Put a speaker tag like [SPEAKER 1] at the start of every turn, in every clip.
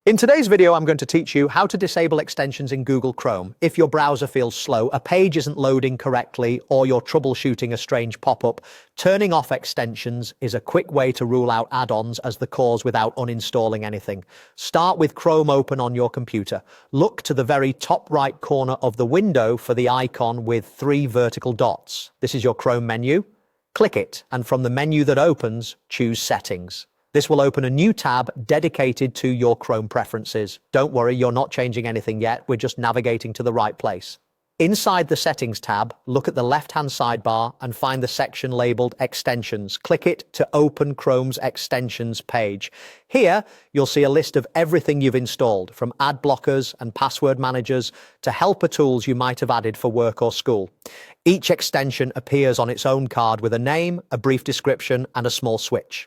[SPEAKER 1] In today's video, I'm going to teach you how to disable extensions in Google Chrome if your browser feels slow, a page isn't loading correctly, or you're troubleshooting a strange pop-up. Turning off extensions is a quick way to rule out add-ons as the cause without uninstalling anything. Start with Chrome open on your computer. Look to the very top right corner of the window for the icon with 3 vertical dots. This is your Chrome menu. Click it, and from the menu that opens, choose Settings. This will open a new tab dedicated to your Chrome preferences. Don't worry, you're not changing anything yet, we're just navigating to the right place. Inside the Settings tab, look at the left-hand sidebar and find the section labeled Extensions. Click it to open Chrome's Extensions page. Here, you'll see a list of everything you've installed, from ad blockers and password managers to helper tools you might have added for work or school. Each extension appears on its own card with a name, a brief description, and a small switch.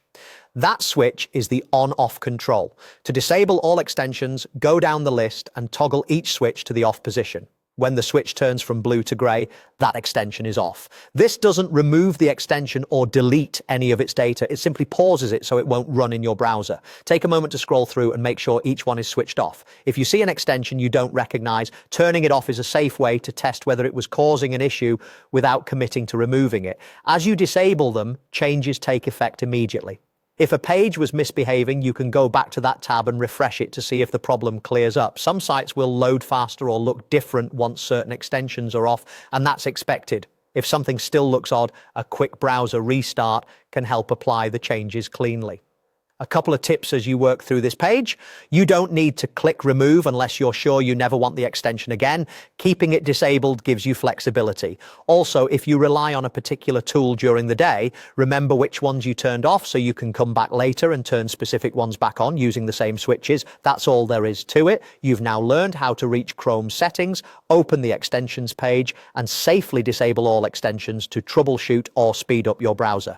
[SPEAKER 1] That switch is the on-off control. To disable all extensions, go down the list and toggle each switch to the off position. When the switch turns from blue to grey, that extension is off. This doesn't remove the extension or delete any of its data, it simply pauses it so it won't run in your browser. Take a moment to scroll through and make sure each one is switched off. If you see an extension you don't recognise, turning it off is a safe way to test whether it was causing an issue without committing to removing it. As you disable them, changes take effect immediately. If a page was misbehaving, you can go back to that tab and refresh it to see if the problem clears up. Some sites will load faster or look different once certain extensions are off, and that's expected. If something still looks odd, a quick browser restart can help apply the changes cleanly. A couple of tips as you work through this page. You don't need to click remove unless you're sure you never want the extension again. Keeping it disabled gives you flexibility. Also, if you rely on a particular tool during the day, remember which ones you turned off so you can come back later and turn specific ones back on using the same switches. That's all there is to it. You've now learned how to reach Chrome settings, open the extensions page, and safely disable all extensions to troubleshoot or speed up your browser.